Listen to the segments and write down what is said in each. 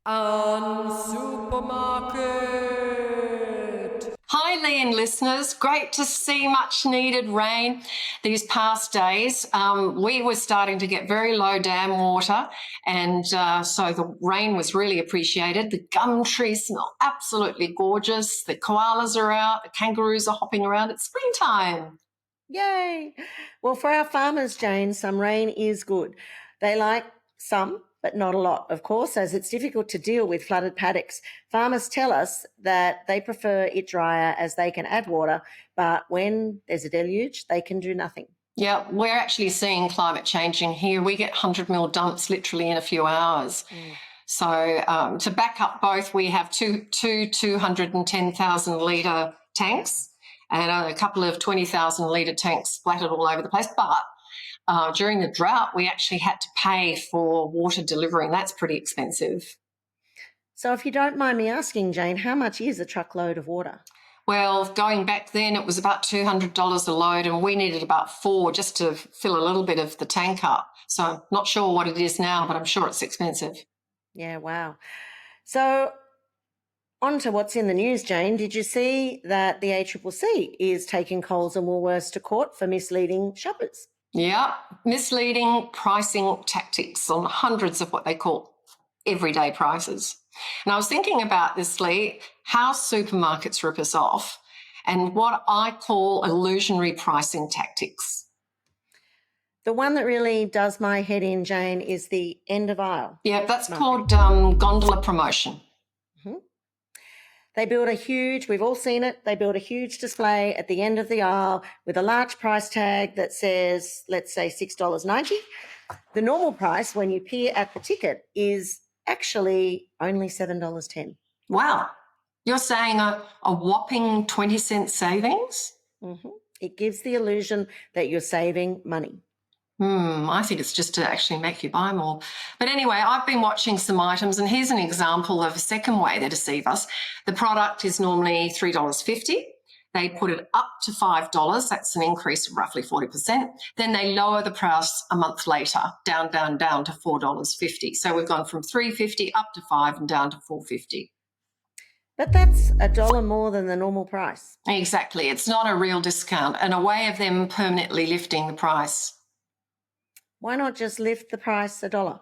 Supermarket. Hi, Leigh and listeners. Great to see much needed rain these past days. We were starting to get very low dam water, and so the rain was really appreciated. The gum trees smell absolutely gorgeous. The koalas are out. The kangaroos are hopping around. It's springtime. Yay! Well, for our farmers, Jane, some rain is good. They like some, but not a lot, of course, as it's difficult to deal with flooded paddocks. Farmers tell us that they prefer it drier as they can add water, but when there's a deluge, they can do nothing. Yeah, we're actually seeing climate changing here. We get 100 mil dumps literally in a few hours. So to back up both, we have two 210,000 litre tanks and a couple of 20,000 litre tanks splattered all over the place. But during the drought, we actually had to pay for water delivery, and that's pretty expensive. So if you don't mind me asking, Jane, how much is a truckload of water? Well, going back then, it was about $200 a load, and we needed about 4 just to fill a little bit of the tank up. So I'm not sure what it is now, but I'm sure it's expensive. Yeah, wow. So on to what's in the news, Jane. Did you see that the ACCC is taking Coles and Woolworths to court for misleading shoppers? Yeah, misleading pricing tactics on hundreds of what they call everyday prices. And I was thinking about this, Leigh, how supermarkets rip us off and what I call illusionary pricing tactics. The one that really does my head in, Jane, is the end of aisle. Yeah, that's called gondola promotion. They build a huge, we've all seen it, they build a huge display at the end of the aisle with a large price tag that says, let's say $6.90. The normal price when you peer at the ticket is actually only $7.10. Wow. You're saying a whopping 20-cent savings? It gives the illusion that you're saving money. I think it's just to actually make you buy more. But anyway, I've been watching some items, and here's an example of a second way they deceive us. The product is normally $3.50. They put it up to $5. That's an increase of roughly 40%. Then they lower the price a month later, down to $4.50. So we've gone from $3.50 up to $5 and down to $4.50. But that's $1 more than the normal price. Exactly. It's not a real discount and a way of them permanently lifting the price. Why not just lift the price $1?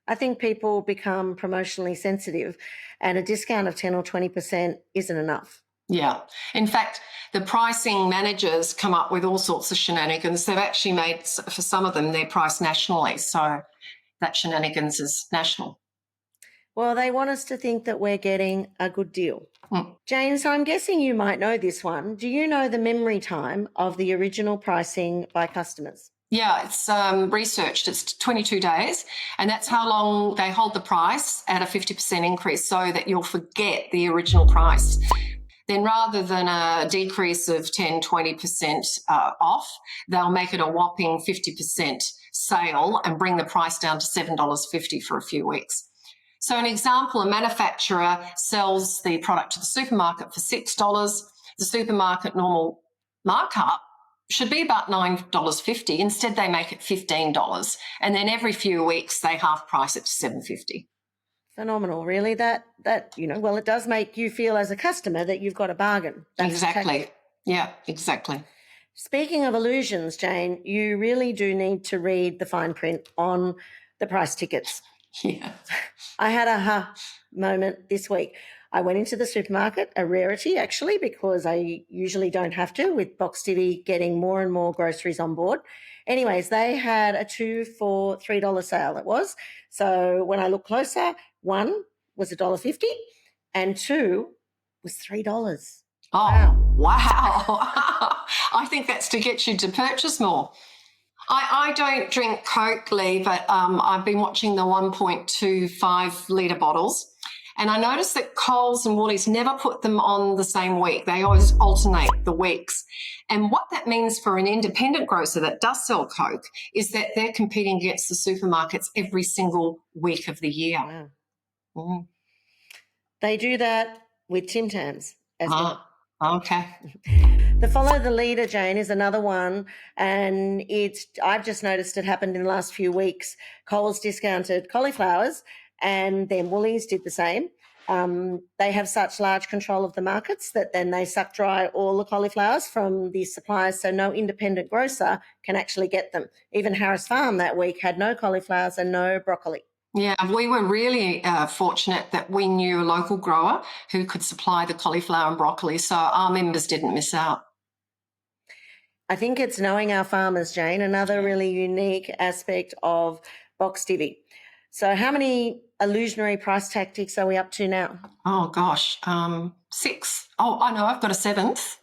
I think people become promotionally sensitive, and a discount of 10 or 20% isn't enough. Yeah. In fact, the pricing managers come up with all sorts of shenanigans. They've actually made, for some of them, their price nationally. So that shenanigans is national. Well, they want us to think that we're getting a good deal. Jane, so I'm guessing you might know this one. Do you know the memory time of the original pricing by customers? Yeah, it's researched. It's 22 days, and that's how long they hold the price at a 50% increase so that you'll forget the original price. Then rather than a decrease of 10, 20% off, they'll make it a whopping 50% sale and bring the price down to $7.50 for a few weeks. So an example, a manufacturer sells the product to the supermarket for $6. The supermarket normal markup should be about $9.50. Instead, they make it $15. And then every few weeks, they half price it to $7.50. Phenomenal, really. That well, it does make you feel as a customer that you've got a bargain. Exactly. Yeah, exactly. Speaking of illusions, Jane, you really do need to read the fine print on the price tickets. Yeah. I had a moment this week. I went into the supermarket, a rarity actually, because I usually don't have to, with Box Divvy getting more and more groceries on board. Anyways, they had a 2 for $3 sale, it was. So when I looked closer, 1 was $1.50 and 2 was $3. Oh, wow. I think that's to get you to purchase more. I don't drink Coke, Leigh, but I've been watching the 1.25 litre bottles. And I noticed that Coles and Woolies never put them on the same week. They always alternate the weeks. And what that means for an independent grocer that does sell Coke is that they're competing against the supermarkets every single week of the year. Wow. They do that with Tim Tams as well. Okay. The follow the leader, Jane, is another one, and I've just noticed it happened in the last few weeks. Coles discounted cauliflowers and then Woolies did the same. They have such large control of the markets that then they suck dry all the cauliflowers from the suppliers, so no independent grocer can actually get them. Even Harris Farm that week had no cauliflowers and no broccoli. Yeah, we were really fortunate that we knew a local grower who could supply the cauliflower and broccoli, so our members didn't miss out. I think it's knowing our farmers, Jane, another really unique aspect of Box Divvy. So how many illusionary price tactics are we up to now? Oh, gosh, 6. Oh, I know, I've got a 7th.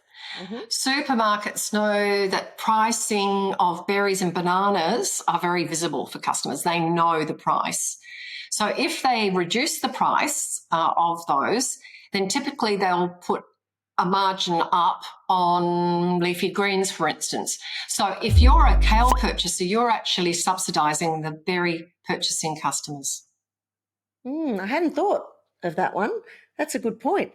Supermarkets know that pricing of berries and bananas are very visible for customers. They know the price. So if they reduce the price of those, then typically they'll put a margin up on leafy greens, for instance. So if you're a kale purchaser, you're actually subsidising the berry purchasing customers. I hadn't thought of that one. That's a good point.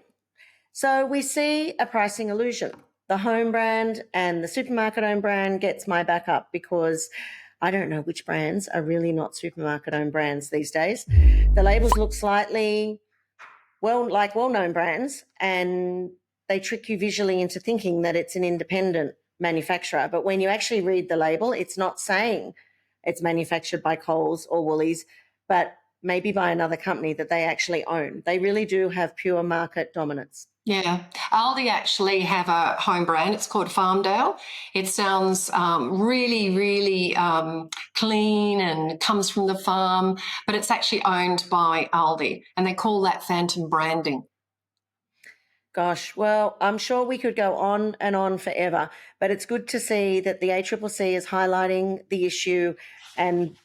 So we see a pricing illusion. The home brand and the supermarket owned brand gets my back up because I don't know which brands are really not supermarket owned brands these days. The labels look slightly like well-known brands, and they trick you visually into thinking that it's an independent manufacturer. But when you actually read the label, it's not saying it's manufactured by Coles or Woolies, but maybe by another company that they actually own. They really do have pure market dominance. Yeah, Aldi actually have a home brand. It's called Farmdale. It sounds really, really clean and comes from the farm, but it's actually owned by Aldi, and they call that phantom branding. Gosh, well, I'm sure we could go on and on forever, but it's good to see that the ACCC is highlighting the issue and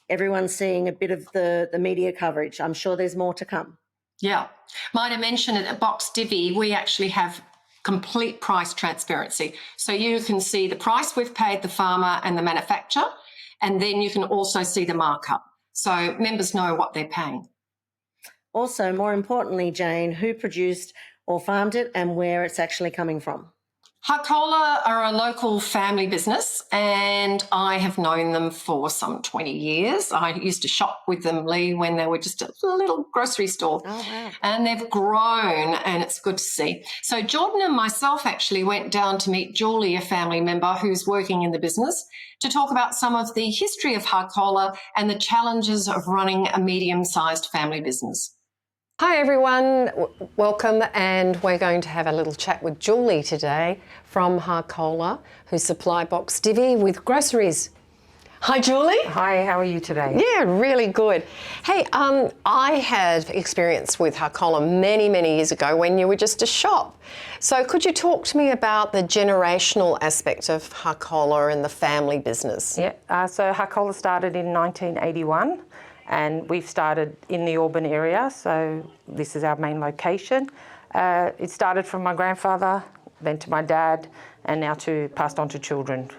everyone's seeing a bit of the media coverage. I'm sure there's more to come. Yeah. Might I mention it at Box Divvy, we actually have complete price transparency. So you can see the price we've paid the farmer and the manufacturer, and then you can also see the markup. So members know what they're paying. Also, more importantly, Jane, who produced or farmed it and where it's actually coming from. Harkola are a local family business, and I have known them for some 20 years. I used to shop with them, Leigh, when they were just a little grocery store. Oh, wow. And they've grown, and it's good to see. So Jordan and myself actually went down to meet Julie, a family member who's working in the business, to talk about some of the history of Harkola and the challenges of running a medium-sized family business. Hi everyone, welcome, and we're going to have a little chat with Julie today from Harkola, who supply Box Divvy with groceries. Hi Julie. Hi, how are you today? Yeah, really good. Hey, I had experience with Harkola many years ago when you were just a shop. So could you talk to me about the generational aspect of Harkola and the family business? Yeah, so Harkola started in 1981. And we've started in the Auburn area, so this is our main location. It started from my grandfather, then to my dad, and now passed on to children,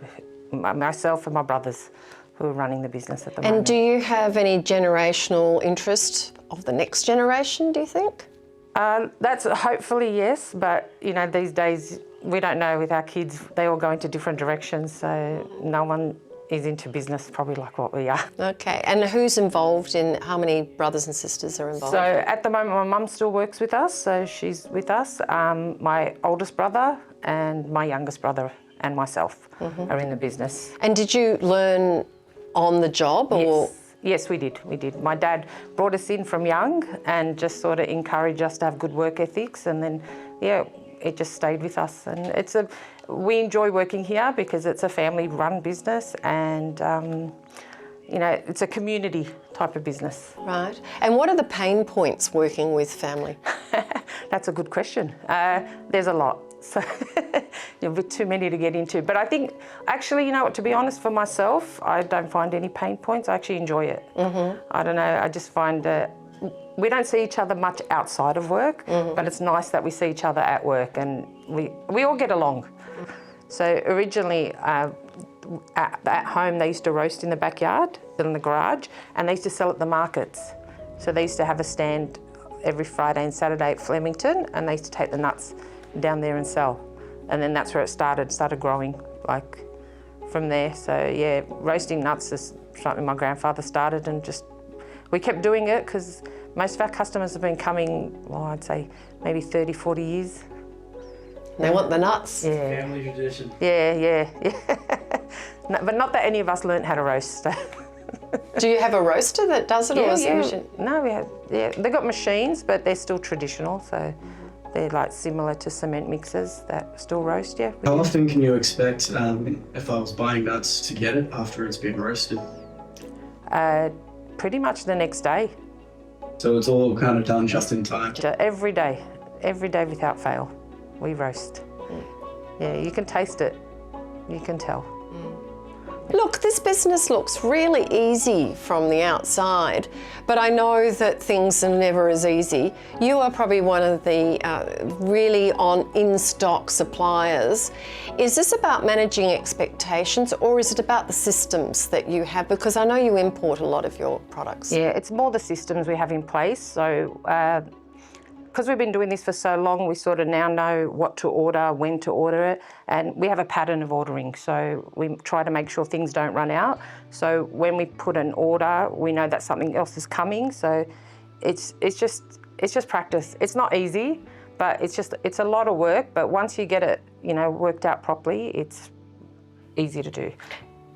myself and my brothers, who are running the business at the moment. And do you have any generational interest of the next generation, do you think? That's hopefully yes, but you know, these days we don't know with our kids, they all go into different directions, so no one is into business probably like what we are. Okay, and who's involved in, how many brothers and sisters are involved? So at the moment my mum still works with us, so she's with us. My oldest brother and my youngest brother and myself are in the business. And did you learn on the job or? Yes, we did. My dad brought us in from young and just sort of encouraged us to have good work ethics, and then, yeah, it just stayed with us. And we enjoy working here because it's a family-run business, and you know, it's a community type of business. Right. And what are the pain points working with family? That's a good question. There's a lot, so a bit too many to get into. But I think, actually, you know what, to be honest, for myself, I don't find any pain points. I actually enjoy it. I don't know, I just find we don't see each other much outside of work, but it's nice that we see each other at work, and we all get along. So originally, at home, they used to roast in the backyard, in the garage, and they used to sell at the markets. So they used to have a stand every Friday and Saturday at Flemington, and they used to take the nuts down there and sell. And then that's where it started growing, like, from there. So yeah, roasting nuts is something my grandfather started, and just, we kept doing it because most of our customers have been coming, well, I'd say maybe 30, 40 years. They want the nuts. Yeah. Family tradition. Yeah. No, but not that any of us learnt how to roast. Do you have a roaster that does it, or is it machine? No, we have. Yeah, they got machines, but they're still traditional, so they're like similar to cement mixers that still roast. Yeah. How often can you expect, if I was buying nuts, to get it after it's been roasted? Pretty much the next day. So it's all kind of done just in time. Every day without fail, we roast. Yeah, you can taste it. You can tell. Look, this business looks really easy from the outside, but I know that things are never as easy. You are probably one of the really in-stock suppliers. Is this about managing expectations, or is it about the systems that you have? Because I know you import a lot of your products. Yeah, it's more the systems we have in place. So, because we've been doing this for so long, we sort of now know what to order, when to order it, and we have a pattern of ordering. So we try to make sure things don't run out. So when we put an order, we know that something else is coming. So it's just practice. It's not easy, but it's a lot of work. But once you get it, worked out properly, it's easy to do.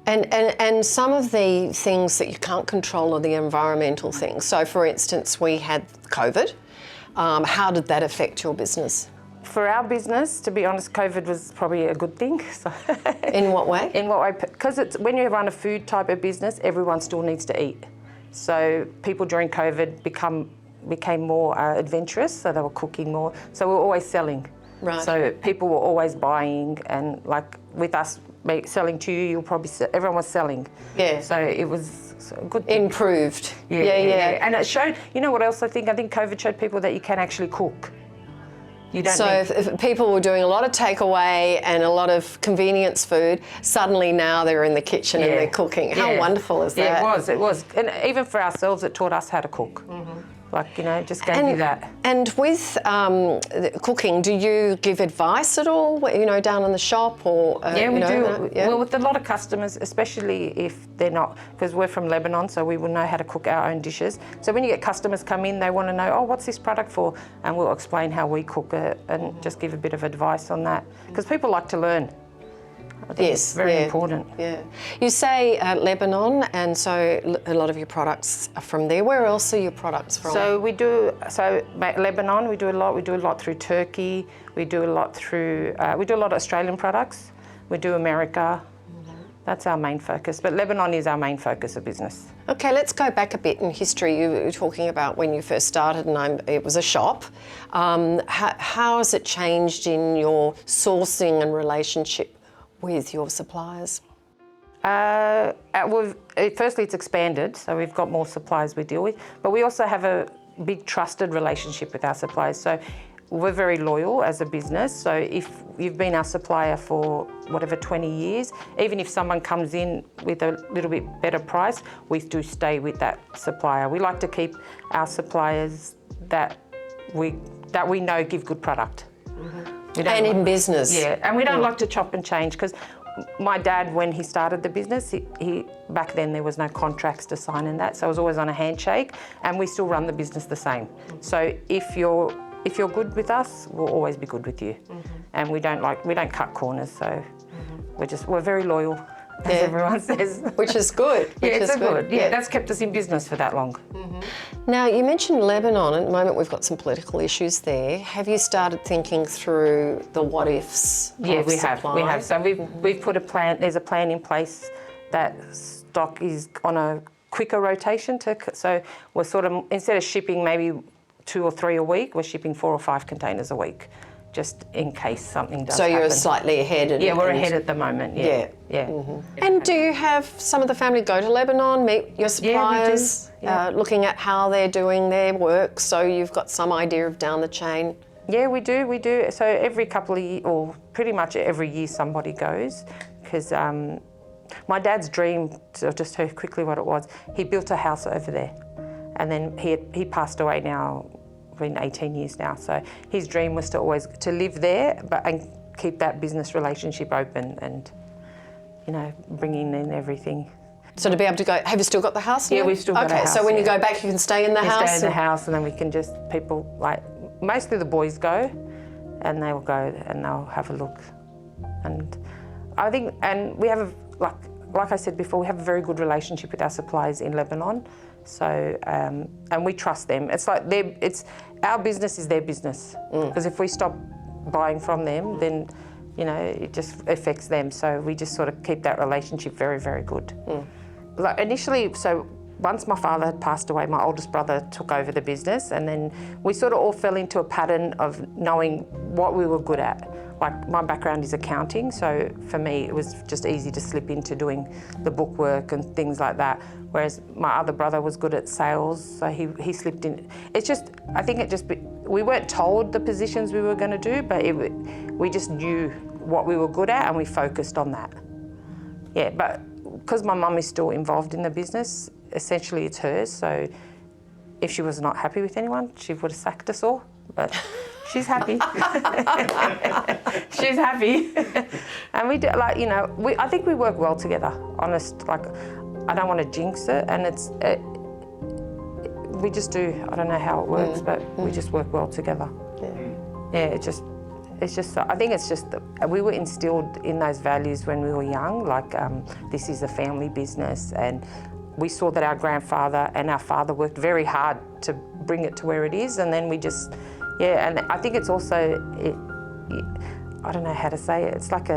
And some of the things that you can't control are the environmental things. So for instance, we had COVID. How did that affect your business? For our business, to be honest, COVID was probably a good thing. So In what way? In what way? Because when you run a food type of business, everyone still needs to eat. So people during COVID became more adventurous, so they were cooking more. So we were always selling. Right. So people were always buying, and like with us selling to you, everyone was selling. Yeah. So it was a good thing. Improved. Yeah. And it showed, what else I think? I think COVID showed people that you can actually cook. You don't So if people were doing a lot of takeaway and a lot of convenience food, suddenly now they're in the kitchen and they're cooking. How wonderful is that? Yeah, it was. And even for ourselves, it taught us how to cook. Like, just gave you that. And with cooking, do you give advice at all, down in the shop or? Yeah, we do. Well, with a lot of customers, especially if they're not, because we're from Lebanon, so we will know how to cook our own dishes. So when you get customers come in, they want to know, what's this product for? And we'll explain how we cook it and just give a bit of advice on that. Because people like to learn. I think it's very important. Yeah. You say Lebanon, and so a lot of your products are from there. Where else are your products from? So Lebanon, we do a lot. We do a lot through Turkey. We do a lot through, we do a lot of Australian products. We do America. That's our main focus. But Lebanon is our main focus of business. Okay, let's go back a bit in history. You were talking about when you first started, and it was a shop. How has it changed in your sourcing and relationship with your suppliers? Firstly, it's expanded, so we've got more suppliers we deal with, but we also have a big trusted relationship with our suppliers. So we're very loyal as a business. So if you've been our supplier for 20 years, even if someone comes in with a little bit better price, we do stay with that supplier. We like to keep our suppliers that we know give good product. And in business. Yeah, and we don't like to chop and change, because my dad, when he started the business, he back then there was no contracts to sign and that, so it was always on a handshake, and we still run the business the same. So if you're good with us, we'll always be good with you. And we don't cut corners, so we're very loyal, as everyone says. Which is good. It's good. Yeah, that's kept us in business for that long. Now, you mentioned Lebanon. At the moment, we've got some political issues there. Have you started thinking through the what ifs? Yeah, we have. So we've put a plan. There's a plan in place that stock is on a quicker rotation. So we're sort of, instead of shipping maybe 2 or 3 a week, we're shipping 4 or 5 containers a week, just in case something does happen. So you're slightly ahead. Yeah, we're ahead at the moment. Yeah. And do you have some of the family go to Lebanon, meet your suppliers, looking at how they're doing their work, so you've got some idea of down the chain? Yeah, we do. So every couple of years, or pretty much every year, somebody goes, because my dad's dream, to just tell you quickly what it was, he built a house over there, and then he passed away now, been 18 years now. So his dream was to live there, and keep that business relationship open, and bringing in everything. So to be able to go, have you still got the house now? Yeah, we've still got a house, so when you yeah. go back, you can stay in the house? Stay in the house, and then we can just, people, like, mostly the boys go, and they will go and they'll have a look. And I think, and we have, like I said before, we have a very good relationship with our suppliers in Lebanon. So, and we trust them. It's like our business is their business. Because if we stop buying from them, then, you know, it just affects them. So we just sort of keep that relationship very, very good. Like initially, so once my father had passed away, my oldest brother took over the business, and then we sort of all fell into a pattern of knowing what we were good at. Like my background is accounting, so for me it was just easy to slip into doing the bookwork and things like that. Whereas my other brother was good at sales, so he slipped in. It's just, I think we weren't told the positions we were going to do, but we just knew what we were good at and we focused on that. Yeah, but because my mum is still involved in the business, essentially it's hers, so if she was not happy with anyone, she would have sacked us all, but she's happy. She's happy. And we do, like, you know, I think we work well together, honest, like, I don't want to jinx it, and we just do, I don't know how it works, but we just work well together. Yeah, it's just, I think it's just, we were instilled in those values when we were young, like this is a family business, and we saw that our grandfather and our father worked very hard to bring it to where it is, and then we just, yeah, and I think it's also, I don't know how to say it, it's like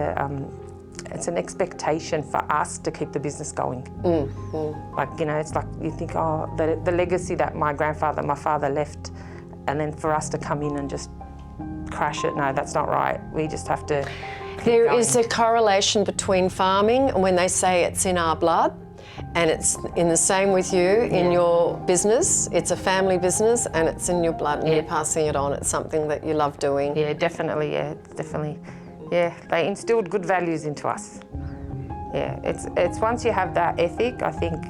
it's an expectation for us to keep the business going. Like, you know, it's like you think, oh, the legacy that my grandfather and my father left, and then for us to come in and just crash it, no, that's not right. We just have to keep There going. is a correlation between farming and when they say it's in our blood, and it's in the same with you in your business. It's a family business and it's in your blood and you're passing it on. It's something that you love doing. Yeah, definitely, definitely. Yeah, they instilled good values into us. Yeah, it's once you have that ethic, I think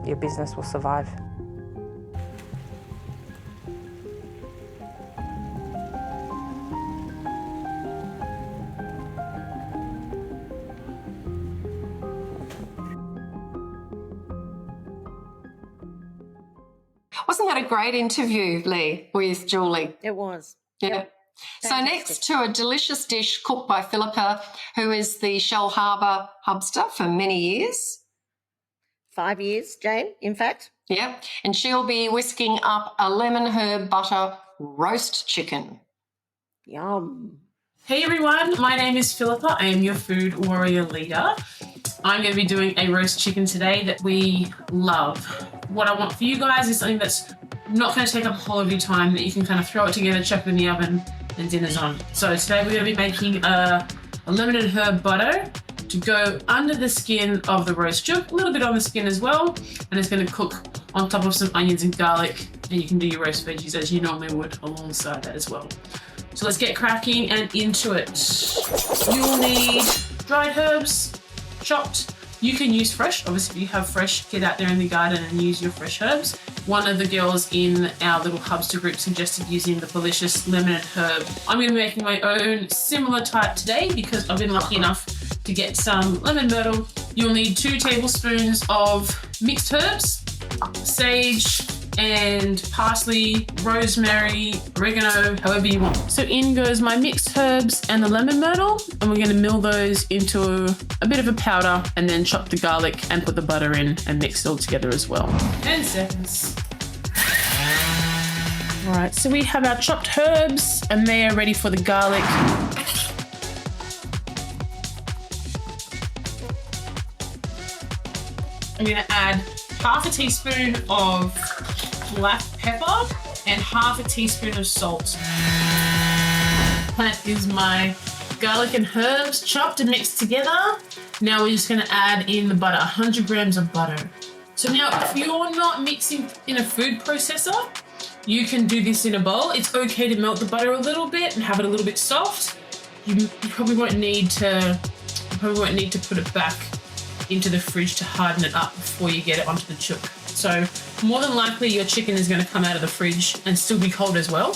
your business will survive. Wasn't that a great interview, Leigh, with Julie? It was. Yeah. So next to a delicious dish cooked by Philippa, who is the Shellharbour Hubster for many years. 5 years, Jane, in fact. Yeah. And she'll be whisking up a lemon herb butter roast chicken. Yum. Hey everyone, my name is Philippa. I am your food warrior leader. I'm going to be doing a roast chicken today that we love. What I want for you guys is something that's not going to take up a whole lot of your time, that you can kind of throw it together, chuck it in the oven, and dinner's on. So today we're going to be making a lemon and herb butter to go under the skin of the roast chook, a little bit on the skin as well, and it's going to cook on top of some onions and garlic, and you can do your roast veggies as you normally would alongside that as well. So let's get cracking and into it. You'll need dried herbs, chopped. You can use fresh. Obviously, if you have fresh, get out there in the garden and use your fresh herbs. One of the girls in our little Hubster group suggested using the delicious lemon and herb. I'm going to be making my own similar type today because I've been lucky enough to get some lemon myrtle. You'll need 2 tablespoons of mixed herbs, sage, and parsley, rosemary, oregano, however you want. So in goes my mixed herbs and the lemon myrtle, and we're going to mill those into a bit of a powder and then chop the garlic and put the butter in and mix it all together as well. 10 seconds. All right, so we have our chopped herbs and they are ready for the garlic. I'm going to add half a teaspoon of black pepper and half a teaspoon of salt. That is my garlic and herbs chopped and mixed together. Now we're just going to add in the butter, 100 grams of butter. So now if you're not mixing in a food processor, you can do this in a bowl. It's okay to melt the butter a little bit and have it a little bit soft. You probably won't need to put it back into the fridge to harden it up before you get it onto the chook. So more than likely your chicken is going to come out of the fridge and still be cold as well.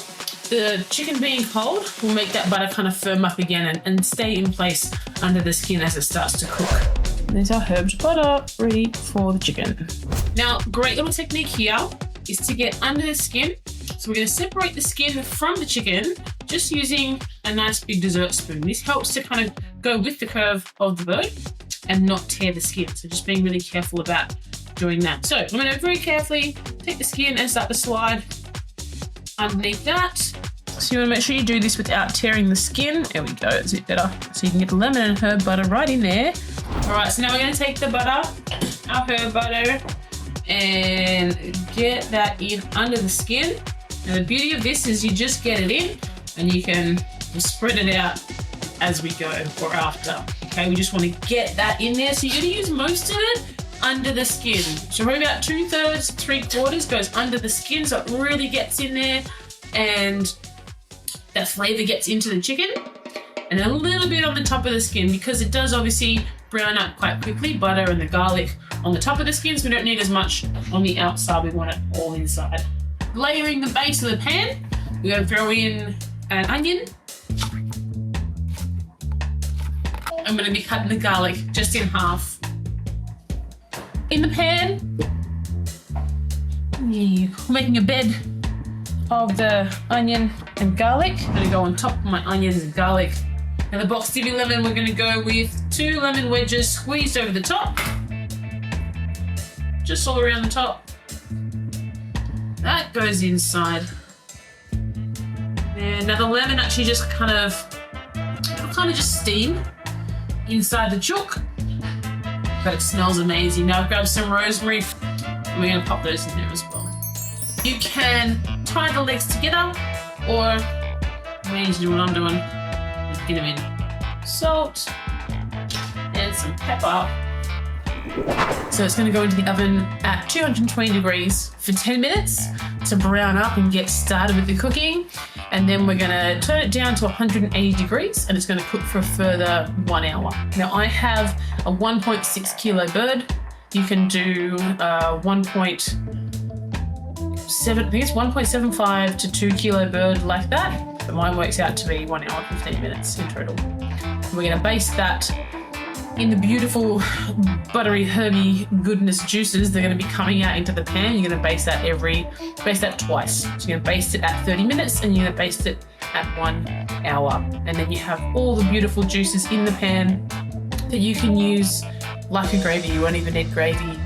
The chicken being cold will make that butter kind of firm up again and stay in place under the skin as it starts to cook. There's our herbs butter ready for the chicken. Now, great little technique here is to get under the skin. So we're going to separate the skin from the chicken just using a nice big dessert spoon. This helps to kind of go with the curve of the bird and not tear the skin. So just being really careful about doing that. So I'm going to very carefully take the skin and start to slide underneath that. So you want to make sure you do this without tearing the skin. There we go, it's a bit better. So you can get the lemon and herb butter right in there. All right, so now we're going to take the butter, our herb butter, and get that in under the skin. And the beauty of this is you just get it in and you can spread it out as we go or after. Okay, we just want to get that in there. So you're going to use most of it under the skin. So probably about 2/3, 3/4 goes under the skin, so it really gets in there and that flavour gets into the chicken. And a little bit on the top of the skin because it does obviously brown up quite quickly, butter and the garlic on the top of the skin, so we don't need as much on the outside, we want it all inside. Layering the base of the pan, we're going to throw in an onion. I'm going to be cutting the garlic just in half. In the pan, we're making a bed of the onion and garlic. I'm going to go on top of my onions and garlic. And the Box Divvy lemon, we're going to go with 2 lemon wedges squeezed over the top. Just all around the top. That goes inside. And now the lemon actually just it'll just steam inside the chook. But it smells amazing. Now I've grabbed some rosemary and we're going to pop those in there as well. You can tie the legs together or you need to do what I'm doing. Just get them in salt and some pepper. So it's going to go into the oven at 220 degrees for 10 minutes to brown up and get started with the cooking. And then we're going to turn it down to 180 degrees and it's going to cook for a further 1 hour. Now I have a 1.6 kilo bird. You can do 1.75 to 2 kilo bird like that. But mine works out to be 1 hour, 15 minutes in total. We're going to baste that in the beautiful buttery herby goodness juices. They're going to be coming out into the pan. You're going to baste that twice. So you're going to baste it at 30 minutes and you're going to baste it at 1 hour. And then you have all the beautiful juices in the pan that you can use like a gravy. You won't even need gravy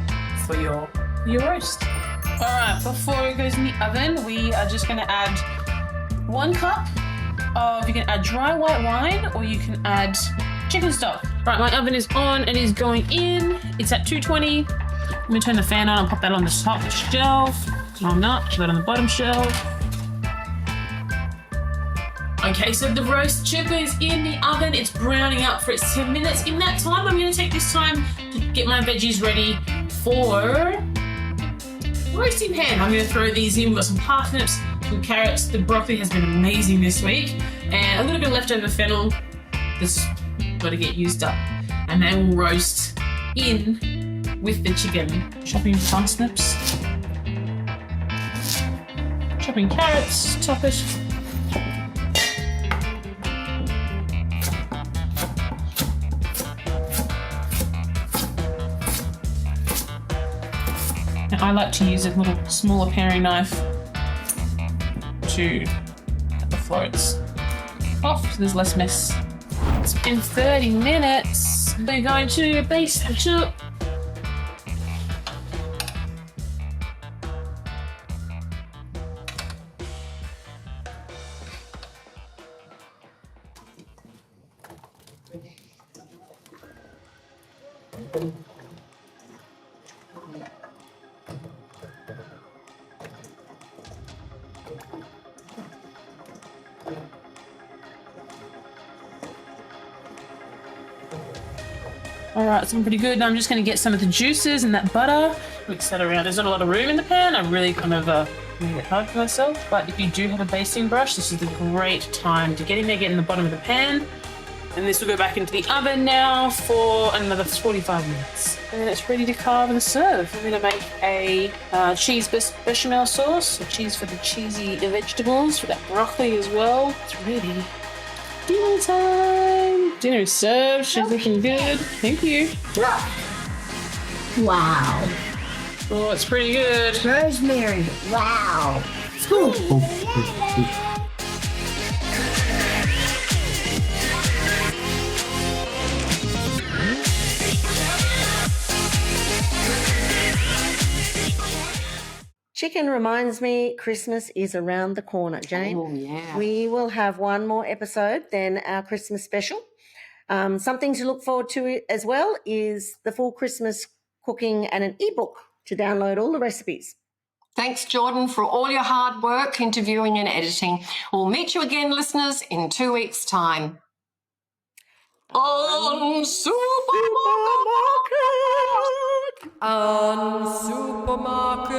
for your roast. All right, before it goes in the oven, we are just going to add 1 cup of, you can add dry white wine or you can add chicken stock. Right, my oven is on and is going in. It's at 220. I'm gonna turn the fan on and pop that on the top shelf. No, I'm not. Put that on the bottom shelf. Okay, so the roast chipper is in the oven. It's browning up for its 10 minutes. In that time, I'm gonna take this time to get my veggies ready for roasting pan. I'm gonna throw these in. We've got some parsnips, some carrots. The broccoli has been amazing this week. And a little bit of leftover fennel. This got to get used up, and they will roast in with the chicken. Chopping parsnips, chopping carrots, top it. And I like to use a little smaller paring knife to cut the floats off so there's less mess. It's been 30 minutes. We're going to baste the chook. All right, so I'm pretty good. Now I'm just going to get some of the juices and that butter, mix that around. There's not a lot of room in the pan. I really kind of made it hard for myself. But if you do have a basting brush, this is the great time to get in there, get in the bottom of the pan. And this will go back into the oven now for another 45 minutes. And then it's ready to carve and serve. I'm going to make a cheese bechamel sauce, so cheese for the cheesy vegetables, for that broccoli as well. It's ready. Dinner time! dinner is served. She's looking good. Thank you. Wow. Oh, it's pretty good. Rosemary. Wow. Chicken reminds me Christmas is around the corner, Jane. Oh, yeah. We will have one more episode, then our Christmas special. Something to look forward to as well is the full Christmas cooking and an ebook to download all the recipes. Thanks, Jordan, for all your hard work, interviewing and editing. We'll meet you again, listeners, in 2 weeks' time. On Supermarket! Supermarket.